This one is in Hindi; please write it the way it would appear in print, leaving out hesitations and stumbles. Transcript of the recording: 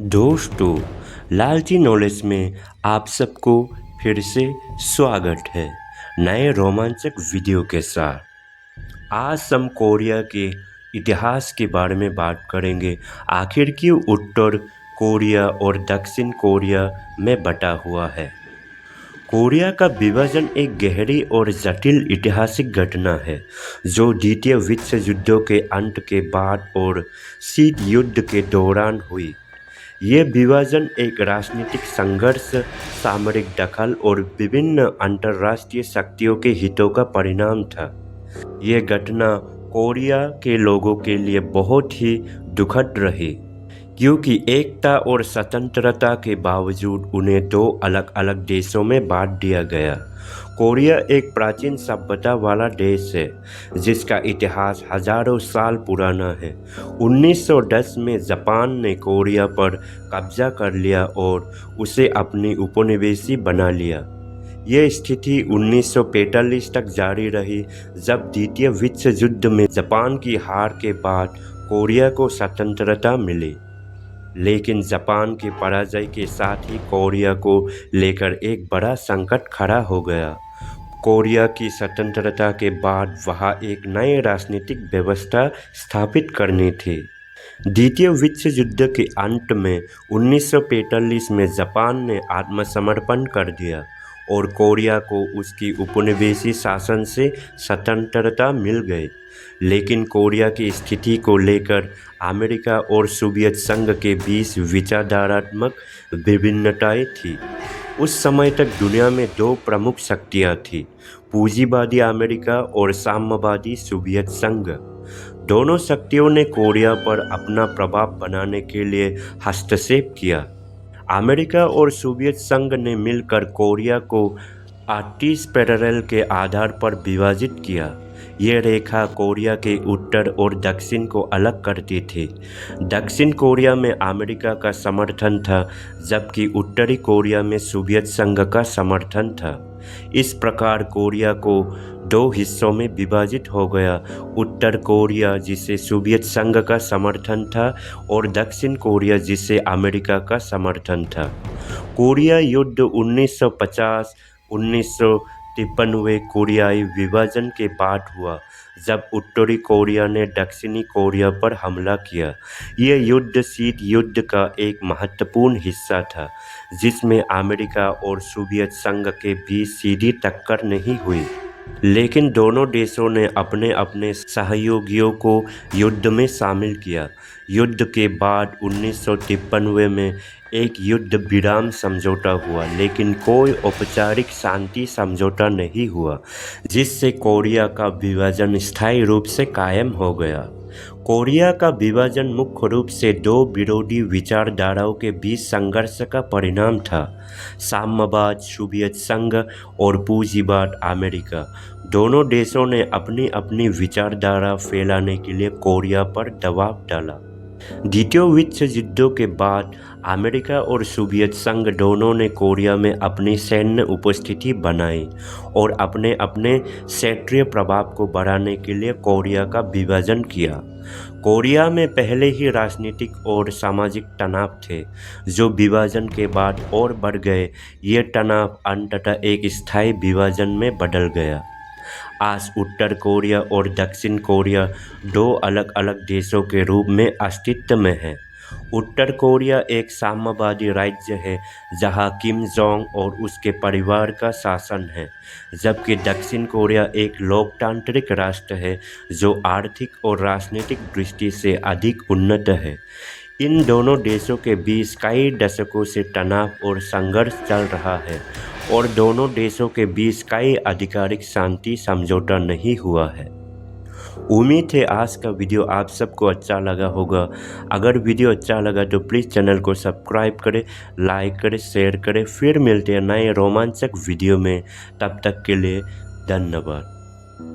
दोस्तों, लालची नॉलेज में आप सबको फिर से स्वागत है नए रोमांचक वीडियो के साथ। आज हम कोरिया के इतिहास के बारे में बात करेंगे। आखिर क्यों उत्तर कोरिया और दक्षिण कोरिया में बटा हुआ है। कोरिया का विभाजन एक गहरी और जटिल ऐतिहासिक घटना है जो द्वितीय विश्व युद्ध के अंत के बाद और शीत युद्ध के दौरान हुई। ये विभाजन एक राजनीतिक संघर्ष, सामरिक दखल और विभिन्न अंतर्राष्ट्रीय शक्तियों के हितों का परिणाम था। ये घटना कोरिया के लोगों के लिए बहुत ही दुखद रही, क्योंकि एकता और स्वतंत्रता के बावजूद उन्हें दो अलग अलग देशों में बांट दिया गया। कोरिया एक प्राचीन सभ्यता वाला देश है जिसका इतिहास हजारों साल पुराना है। 1910 में जापान ने कोरिया पर कब्जा कर लिया और उसे अपनी उपनिवेशी बना लिया। यह स्थिति 1945 तक जारी रही, जब द्वितीय विश्व युद्ध में जापान की हार के बाद कोरिया को स्वतंत्रता मिली। लेकिन जापान के पराजय के साथ ही कोरिया को लेकर एक बड़ा संकट खड़ा हो गया। कोरिया की स्वतंत्रता के बाद वहाँ एक नई राजनीतिक व्यवस्था स्थापित करनी थी। द्वितीय विश्व युद्ध के अंत में 1945 में जापान ने आत्मसमर्पण कर दिया और कोरिया को उसकी उपनिवेशी शासन से स्वतंत्रता मिल गई। लेकिन कोरिया की स्थिति को लेकर अमेरिका और सोवियत संघ के बीच विचारधारात्मक विभिन्नताएं थी। उस समय तक दुनिया में दो प्रमुख शक्तियां थीं, पूंजीवादी अमेरिका और साम्यवादी सोवियत संघ। दोनों शक्तियों ने कोरिया पर अपना प्रभाव बनाने के लिए हस्तक्षेप किया। अमेरिका और सोवियत संघ ने मिलकर कोरिया को 38 पैरेलल के आधार पर विभाजित किया। ये रेखा कोरिया के उत्तर और दक्षिण को अलग करती थी। दक्षिण कोरिया में अमेरिका का समर्थन था, जबकि उत्तरी कोरिया में सोवियत संघ का समर्थन था। इस प्रकार कोरिया को दो हिस्सों में विभाजित हो गया, उत्तर कोरिया जिसे सोवियत संघ का समर्थन था और दक्षिण कोरिया जिसे अमेरिका का समर्थन था। कोरिया युद्ध 1950-1993 कोरियाई विभाजन के बाद हुआ, जब उत्तरी कोरिया ने दक्षिणी कोरिया पर हमला किया। यह युद्ध शीत युद्ध का एक महत्वपूर्ण हिस्सा था, जिसमें अमेरिका और सोवियत संघ के बीच सीधी टक्कर नहीं हुई, लेकिन दोनों देशों ने अपने अपने सहयोगियों को युद्ध में शामिल किया। युद्ध के बाद 1993 में एक युद्ध विराम समझौता हुआ, लेकिन कोई औपचारिक शांति समझौता नहीं हुआ, जिससे कोरिया का विभाजन स्थायी रूप से कायम हो गया। कोरिया का विभाजन मुख्य रूप से दो विरोधी विचारधाराओं के बीच संघर्ष का परिणाम था। साम्यवाद सोवियत संघ और पूंजीवाद अमेरिका। दोनों देशों ने अपनी अपनी विचारधारा फैलाने के लिए कोरिया पर दबाव डाला। द्वितीय विश्व युद्ध के बाद अमेरिका और सोवियत संघ दोनों ने कोरिया में अपनी सैन्य उपस्थिति बनाई और अपने अपने क्षेत्रीय प्रभाव को बढ़ाने के लिए कोरिया का विभाजन किया। कोरिया में पहले ही राजनीतिक और सामाजिक तनाव थे, जो विभाजन के बाद और बढ़ गए। ये तनाव अंततः एक स्थायी विभाजन में बदल गया। आज उत्तर कोरिया और दक्षिण कोरिया दो अलग अलग देशों के रूप में अस्तित्व में है। उत्तर कोरिया एक साम्यवादी राज्य है जहां किम जोंग और उसके परिवार का शासन है, जबकि दक्षिण कोरिया एक लोकतांत्रिक राष्ट्र है जो आर्थिक और राजनीतिक दृष्टि से अधिक उन्नत है। इन दोनों देशों के बीच कई दशकों से तनाव और संघर्ष चल रहा है और दोनों देशों के बीच कई आधिकारिक शांति समझौता नहीं हुआ है। उम्मीद है आज का वीडियो आप सबको अच्छा लगा होगा। अगर वीडियो अच्छा लगा तो प्लीज़ चैनल को सब्सक्राइब करें, लाइक करें, शेयर करें। फिर मिलते हैं नए रोमांचक वीडियो में। तब तक के लिए धन्यवाद।